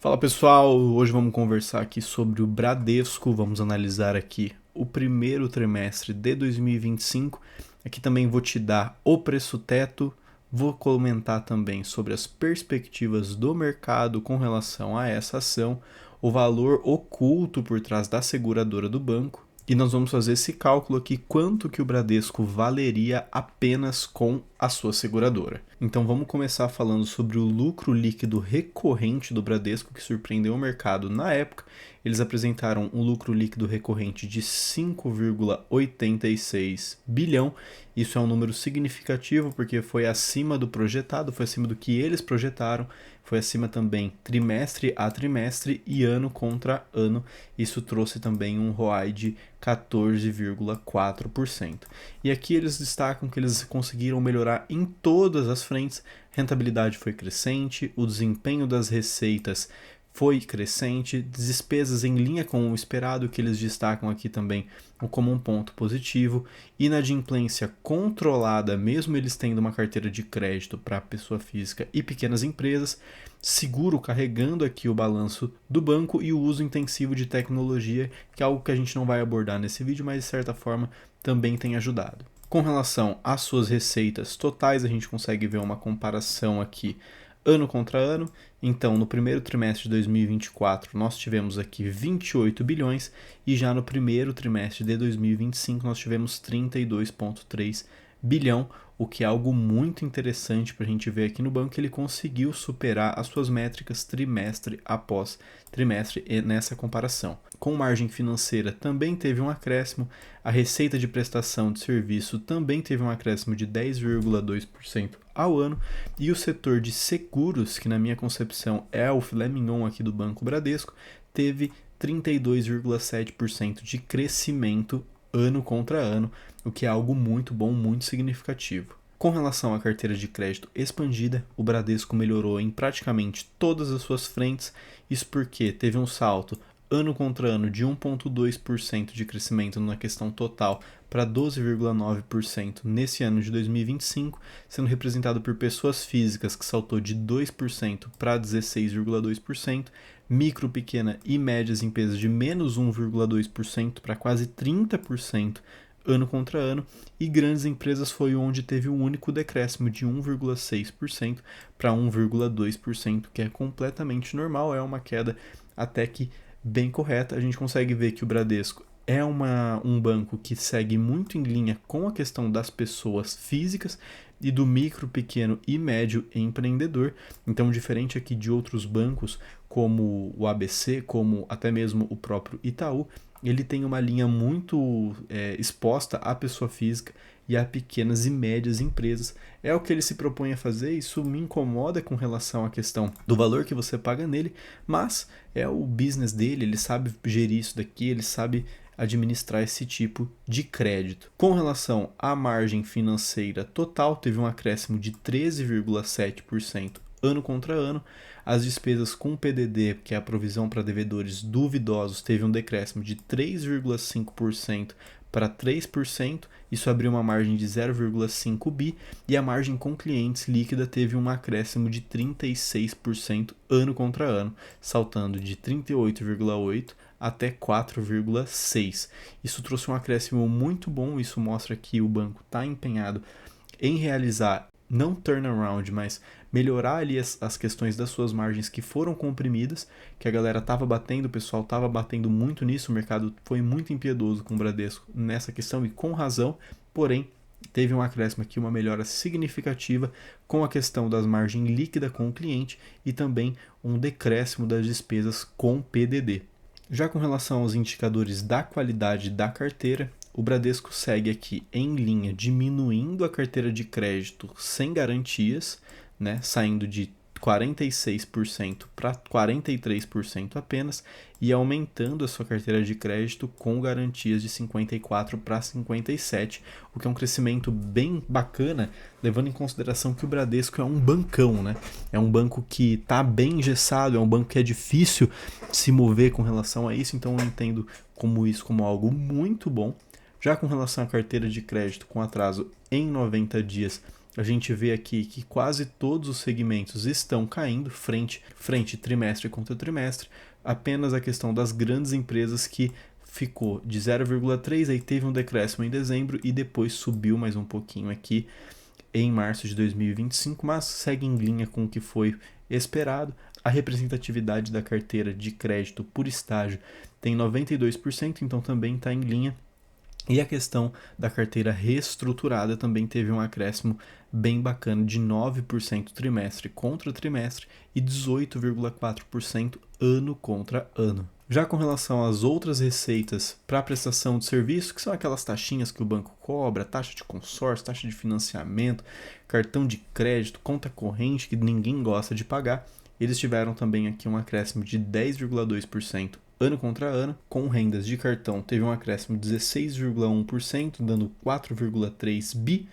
Fala pessoal, hoje vamos conversar aqui sobre o Bradesco, vamos analisar aqui o primeiro trimestre de 2025. Aqui também vou te dar o preço teto, vou comentar também sobre as perspectivas do mercado com relação a essa ação, o valor oculto por trás da seguradora do banco. E nós vamos fazer esse cálculo aqui, quanto que o Bradesco valeria apenas com a sua seguradora. Então vamos começar falando sobre o lucro líquido recorrente do Bradesco, que surpreendeu o mercado na época. Eles apresentaram um lucro líquido recorrente de 5,86 bilhão. Isso é um número significativo porque foi acima do projetado, foi acima do que eles projetaram, foi acima também trimestre a trimestre e ano contra ano. Isso trouxe também um ROI de 14,4%. E aqui eles destacam que eles conseguiram melhorar em todas as frentes. Rentabilidade foi crescente, o desempenho das receitas foi crescente, despesas em linha com o esperado, que eles destacam aqui também como um ponto positivo, inadimplência controlada, mesmo eles tendo uma carteira de crédito para pessoa física e pequenas empresas, seguro carregando aqui o balanço do banco e o uso intensivo de tecnologia, que é algo que a gente não vai abordar nesse vídeo, mas de certa forma também tem ajudado. Com relação às suas receitas totais, a gente consegue ver uma comparação aqui ano contra ano. Então, no primeiro trimestre de 2024, nós tivemos aqui 28 bilhões e já no primeiro trimestre de 2025 nós tivemos 32,3 bilhão, o que é algo muito interessante para a gente ver aqui no banco, que ele conseguiu superar as suas métricas trimestre após trimestre nessa comparação. Com margem financeira também teve um acréscimo, a receita de prestação de serviço também teve um acréscimo de 10,2% ao ano, e o setor de seguros, que na minha concepção é o filé mignon aqui do Banco Bradesco, teve 32,7% de crescimento ano contra ano, o que é algo muito bom, muito significativo. Com relação à carteira de crédito expandida, o Bradesco melhorou em praticamente todas as suas frentes, isso porque teve um salto ano contra ano de 1,2% de crescimento na questão total para 12,9% nesse ano de 2025, sendo representado por pessoas físicas, que saltou de 2% para 16,2%, micro, pequena e médias empresas de menos 1,2% para quase 30% ano contra ano, e grandes empresas foi onde teve um único decréscimo de 1,6% para 1,2%, que é completamente normal, é uma queda até que bem correta. A gente consegue ver que o Bradesco é um banco que segue muito em linha com a questão das pessoas físicas e do micro, pequeno e médio empreendedor. Então, diferente aqui de outros bancos, como o ABC, como até mesmo o próprio Itaú, ele tem uma linha muito exposta à pessoa física e a pequenas e médias empresas. É o que ele se propõe a fazer. Isso me incomoda com relação à questão do valor que você paga nele, mas é o business dele, ele sabe gerir isso daqui, ele sabe administrar esse tipo de crédito. Com relação à margem financeira total, teve um acréscimo de 13,7% ano contra ano. As despesas com PDD, que é a provisão para devedores duvidosos, teve um decréscimo de 3,5% para 3%, isso abriu uma margem de 0,5 bi, e a margem com clientes líquida teve um acréscimo de 36% ano contra ano, saltando de 38,8 até 4,6. Isso trouxe um acréscimo muito bom, isso mostra que o banco está empenhado em realizar não turnaround, mas melhorar ali as questões das suas margens que foram comprimidas, que a galera estava batendo, o pessoal estava batendo muito nisso, o mercado foi muito impiedoso com o Bradesco nessa questão e com razão, porém teve um acréscimo aqui, uma melhora significativa com a questão das margens líquidas com o cliente e também um decréscimo das despesas com PDD. Já com relação aos indicadores da qualidade da carteira, o Bradesco segue aqui em linha, diminuindo a carteira de crédito sem garantias, né, saindo de 46% para 43% apenas, e aumentando a sua carteira de crédito com garantias de 54 para 57, o que é um crescimento bem bacana, levando em consideração que o Bradesco é um bancão, né? É um banco que está bem engessado, é um banco que é difícil se mover com relação a isso, então eu entendo isso como algo muito bom. Já com relação à carteira de crédito com atraso em 90 dias, a gente vê aqui que quase todos os segmentos estão caindo frente trimestre contra trimestre. Apenas a questão das grandes empresas que ficou de 0,3, aí teve um decréscimo em dezembro e depois subiu mais um pouquinho aqui em março de 2025, mas segue em linha com o que foi esperado. A representatividade da carteira de crédito por estágio tem 92%, então também está em linha. E a questão da carteira reestruturada também teve um acréscimo bem bacana de 9% trimestre contra trimestre e 18,4% ano contra ano. Já com relação às outras receitas para prestação de serviço, que são aquelas taxinhas que o banco cobra, taxa de consórcio, taxa de financiamento, cartão de crédito, conta corrente que ninguém gosta de pagar, eles tiveram também aqui um acréscimo de 10,2% ano contra ano. Com rendas de cartão teve um acréscimo de 16,1%, dando 4,3 bi.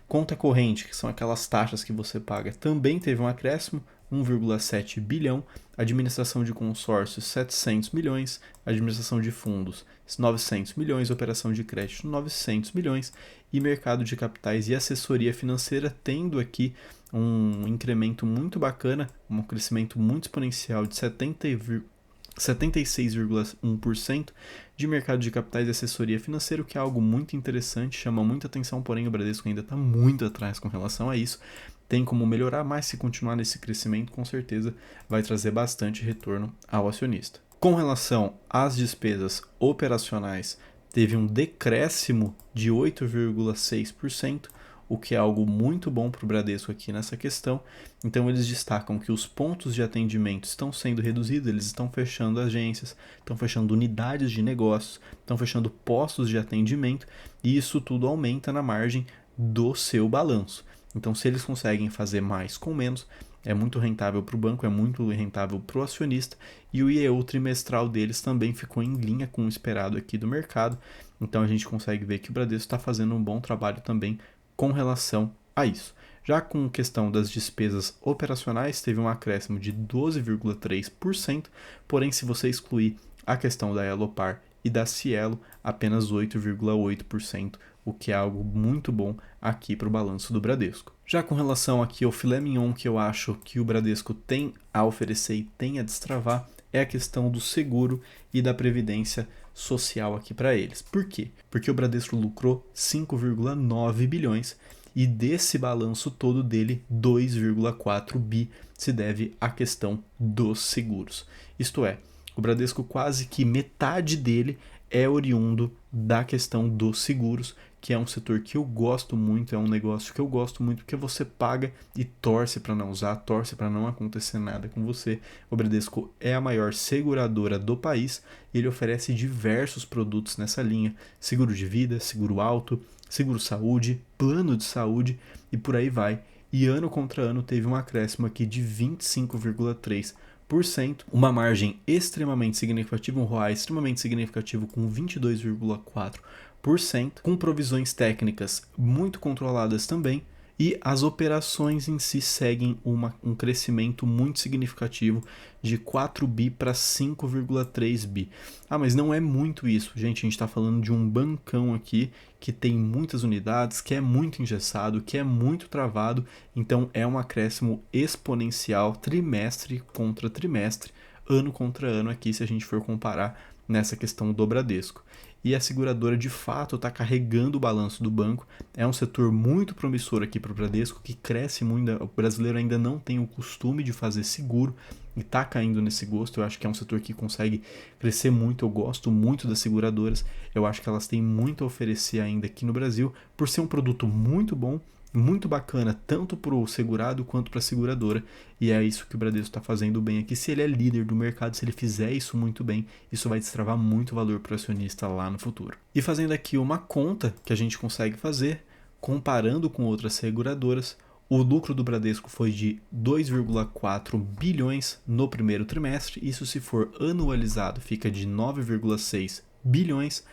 Conta corrente, que são aquelas taxas que você paga, também teve um acréscimo, 1,7 bilhão. Administração de consórcios, 700 milhões. Administração de fundos, 900 milhões. Operação de crédito, 900 milhões. E mercado de capitais e assessoria financeira, tendo aqui um incremento muito bacana, um crescimento muito exponencial de 76,1% de mercado de capitais e assessoria financeira, o que é algo muito interessante, chama muita atenção, porém o Bradesco ainda está muito atrás com relação a isso. Tem como melhorar, mas se continuar nesse crescimento, com certeza vai trazer bastante retorno ao acionista. Com relação às despesas operacionais, teve um decréscimo de 8,6%, o que é algo muito bom para o Bradesco aqui nessa questão. Então eles destacam que os pontos de atendimento estão sendo reduzidos, eles estão fechando agências, estão fechando unidades de negócios, estão fechando postos de atendimento, e isso tudo aumenta na margem do seu balanço. Então se eles conseguem fazer mais com menos, é muito rentável para o banco, é muito rentável para o acionista, e o IEU trimestral deles também ficou em linha com o esperado aqui do mercado. Então a gente consegue ver que o Bradesco está fazendo um bom trabalho também com relação a isso. Já com questão das despesas operacionais, teve um acréscimo de 12,3%, porém se você excluir a questão da Elopar e da Cielo, apenas 8,8%, o que é algo muito bom aqui para o balanço do Bradesco. Já com relação aqui ao filé mignon que eu acho que o Bradesco tem a oferecer e tem a destravar, é a questão do seguro e da previdência social aqui para eles. Por quê? Porque o Bradesco lucrou 5,9 bilhões e desse balanço todo dele, 2,4 bi se deve à questão dos seguros. Isto é, o Bradesco quase que metade dele é oriundo da questão dos seguros, que é um setor que eu gosto muito, é um negócio que eu gosto muito, porque você paga e torce para não usar, torce para não acontecer nada com você. O Bradesco é a maior seguradora do país e ele oferece diversos produtos nessa linha: seguro de vida, seguro auto, seguro saúde, plano de saúde e por aí vai. E ano contra ano teve um acréscimo aqui de 25,3%, uma margem extremamente significativa, um ROI extremamente significativo com 22,4%, com provisões técnicas muito controladas também, e as operações em si seguem um crescimento muito significativo de 4 bi para 5,3 bi. Ah, mas não é muito isso, gente, a gente está falando de um bancão aqui que tem muitas unidades, que é muito engessado, que é muito travado, então é um acréscimo exponencial trimestre contra trimestre, ano contra ano aqui, se a gente for comparar nessa questão do Bradesco. E a seguradora de fato está carregando o balanço do banco. É um setor muito promissor aqui para o Bradesco, que cresce muito. O brasileiro ainda não tem o costume de fazer seguro e está caindo nesse gosto. Eu acho que é um setor que consegue crescer muito. Eu gosto muito das seguradoras. Eu acho que elas têm muito a oferecer ainda aqui no Brasil, por ser um produto muito bom, muito bacana, tanto para o segurado quanto para a seguradora, e é isso que o Bradesco está fazendo bem aqui. Se ele é líder do mercado, se ele fizer isso muito bem, isso vai destravar muito valor para o acionista lá no futuro. E fazendo aqui uma conta que a gente consegue fazer, comparando com outras seguradoras, o lucro do Bradesco foi de 2,4 bilhões no primeiro trimestre, isso se for anualizado fica de 9,6 bilhões.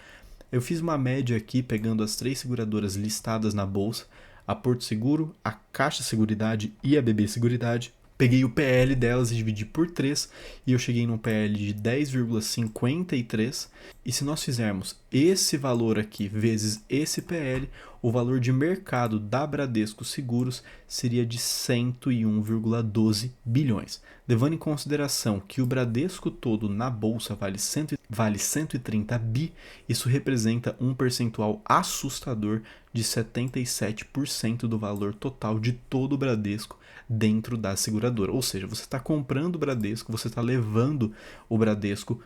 Eu fiz uma média aqui pegando as 3 seguradoras listadas na bolsa, a Porto Seguro, a Caixa Seguridade e a BB Seguridade. Peguei o PL delas e dividi por 3 e eu cheguei num PL de 10,53. E se nós fizermos esse valor aqui vezes esse PL, o valor de mercado da Bradesco Seguros seria de 101,12 bilhões. Levando em consideração que o Bradesco todo na bolsa vale 130 bi, isso representa um percentual assustador de 77% do valor total de todo o Bradesco dentro da seguradora. Ou seja, você está comprando o Bradesco, você está levando o Bradesco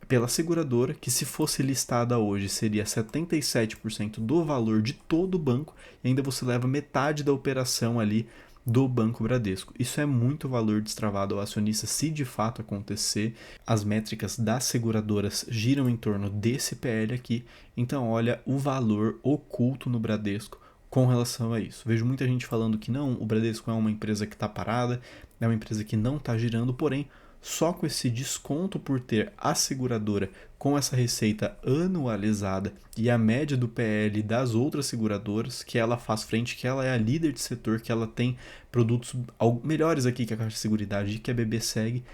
pela seguradora, que se fosse listada hoje seria 77% do valor de todo o banco, e ainda você leva metade da operação ali do Banco Bradesco. Isso é muito valor destravado ao acionista se de fato acontecer. As métricas das seguradoras giram em torno desse PL aqui, então olha o valor oculto no Bradesco com relação a isso. Vejo muita gente falando que não, o Bradesco é uma empresa que está parada, é uma empresa que não está girando, porém, só com esse desconto por ter a seguradora com essa receita anualizada e a média do PL das outras seguradoras, que ela faz frente, que ela é a líder de setor, que ela tem produtos melhores aqui que a Caixa de Seguridade e que a BB segue,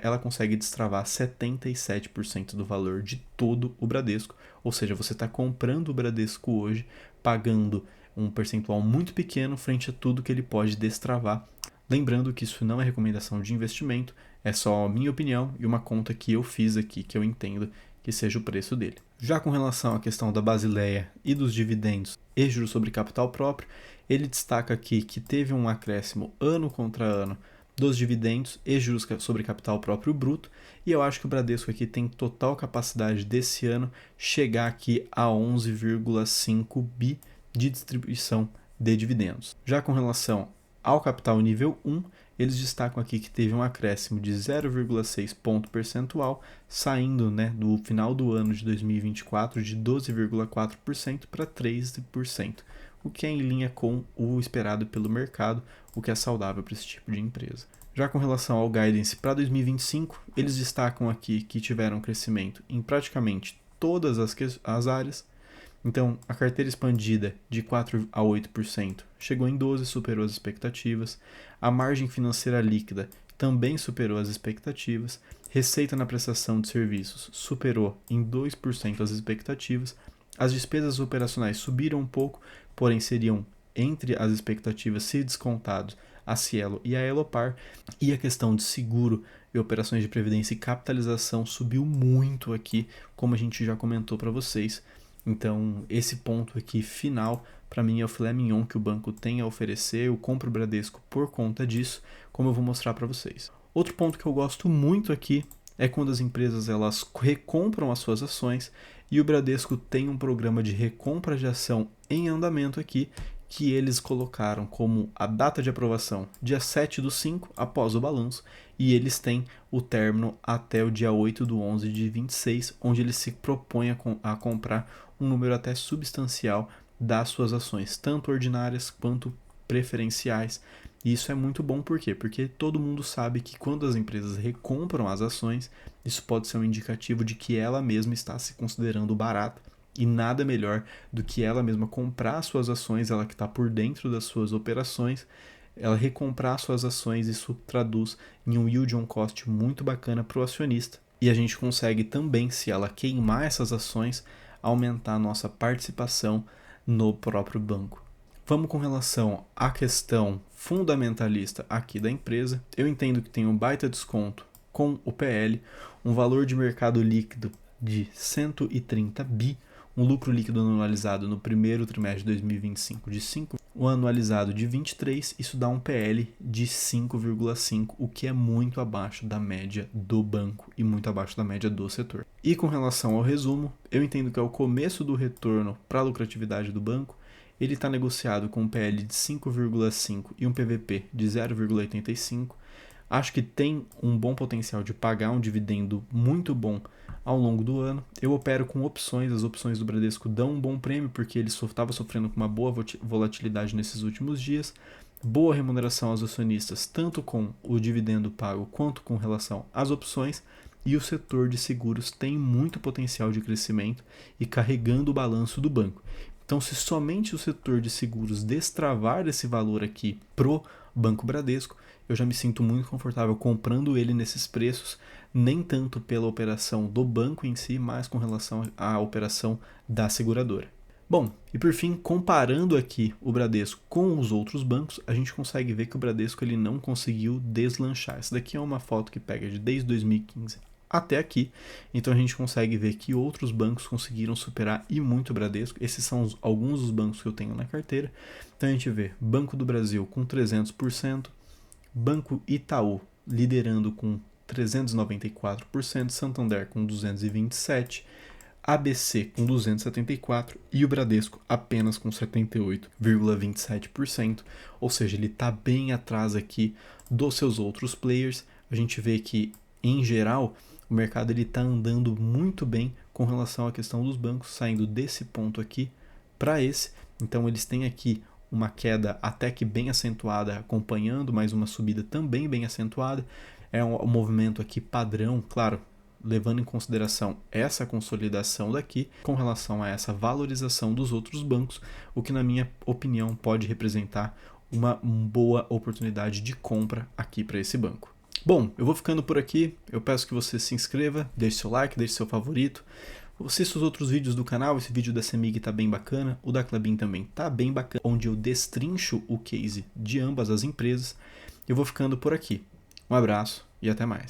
ela consegue destravar 77% do valor de todo o Bradesco. Ou seja, você está comprando o Bradesco hoje, pagando um percentual muito pequeno frente a tudo que ele pode destravar. Lembrando que isso não é recomendação de investimento, é só a minha opinião e uma conta que eu fiz aqui, que eu entendo que seja o preço dele. Já com relação à questão da Basileia e dos dividendos e juros sobre capital próprio, ele destaca aqui que teve um acréscimo ano contra ano dos dividendos e juros sobre capital próprio bruto, e eu acho que o Bradesco aqui tem total capacidade desse ano chegar aqui a 11,5 bi de distribuição de dividendos. Já com relação ao capital nível 1, eles destacam aqui que teve um acréscimo de 0,6 ponto percentual, saindo do final do ano de 2024 de 12,4% para 13%, o que é em linha com o esperado pelo mercado, o que é saudável para esse tipo de empresa. Já com relação ao guidance para 2025, eles destacam aqui que tiveram crescimento em praticamente todas as áreas. Então, a carteira expandida de 4% a 8% chegou em 12%, superou as expectativas. A margem financeira líquida também superou as expectativas. Receita na prestação de serviços superou em 2% as expectativas. As despesas operacionais subiram um pouco, porém seriam entre as expectativas se descontados a Cielo e a Elopar. E a questão de seguro e operações de previdência e capitalização subiu muito aqui, como a gente já comentou para vocês. Então, esse ponto aqui final, para mim, é o filé mignon que o banco tem a oferecer. Eu compro o Bradesco por conta disso, como eu vou mostrar para vocês. Outro ponto que eu gosto muito aqui é quando as empresas elas recompram as suas ações, e o Bradesco tem um programa de recompra de ação em andamento aqui, que eles colocaram como a data de aprovação dia 7/5, após o balanço, e eles têm o término até o dia 8/11 de 26, onde eles se propõem a comprar um número até substancial das suas ações, tanto ordinárias quanto preferenciais. E isso é muito bom, por quê? Porque todo mundo sabe que quando as empresas recompram as ações, isso pode ser um indicativo de que ela mesma está se considerando barata, e nada melhor do que ela mesma comprar suas ações, ela que está por dentro das suas operações, ela recomprar suas ações. Isso traduz em um yield on cost muito bacana para o acionista. E a gente consegue também, se ela queimar essas ações, aumentar a nossa participação no próprio banco. Vamos com relação à questão fundamentalista aqui da empresa. Eu entendo que tem um baita desconto com o PL, um valor de mercado líquido de 130 bi, um lucro líquido anualizado no primeiro trimestre de 2025 de 5, um anualizado de 23, isso dá um PL de 5,5, o que é muito abaixo da média do banco e muito abaixo da média do setor. E com relação ao resumo, eu entendo que é o começo do retorno para a lucratividade do banco. Ele está negociado com um PL de 5,5 e um PVP de 0,85. Acho que tem um bom potencial de pagar um dividendo muito bom ao longo do ano. Eu opero com opções, as opções do Bradesco dão um bom prêmio, porque ele estava sofrendo com uma boa volatilidade nesses últimos dias, boa remuneração aos acionistas, tanto com o dividendo pago quanto com relação às opções, e o setor de seguros tem muito potencial de crescimento e carregando o balanço do banco. Então, se somente o setor de seguros destravar esse valor aqui pro Banco Bradesco, eu já me sinto muito confortável comprando ele nesses preços, nem tanto pela operação do banco em si, mas com relação à operação da seguradora. Bom, e por fim, comparando aqui o Bradesco com os outros bancos, a gente consegue ver que o Bradesco ele não conseguiu deslanchar. Essa daqui é uma foto que pega desde 2015 até aqui, então a gente consegue ver que outros bancos conseguiram superar e muito o Bradesco. Esses são alguns dos bancos que eu tenho na carteira. Então a gente vê Banco do Brasil com 300%, Banco Itaú liderando com 394%, Santander com 227%, ABC com 274% e o Bradesco apenas com 78,27%, ou seja, ele está bem atrás aqui dos seus outros players. A gente vê que, em geral, o mercado está andando muito bem com relação à questão dos bancos, saindo desse ponto aqui para esse. Então eles têm aqui uma queda até que bem acentuada acompanhando, mas uma subida também bem acentuada. É um movimento aqui padrão, claro, levando em consideração essa consolidação daqui com relação a essa valorização dos outros bancos, o que na minha opinião pode representar uma boa oportunidade de compra aqui para esse banco. Bom, eu vou ficando por aqui, eu peço que você se inscreva, deixe seu like, deixe seu favorito, assista os outros vídeos do canal, esse vídeo da CEMIG tá bem bacana, o da Klabin também tá bem bacana, onde eu destrincho o case de ambas as empresas. Eu vou ficando por aqui. Um abraço e até mais.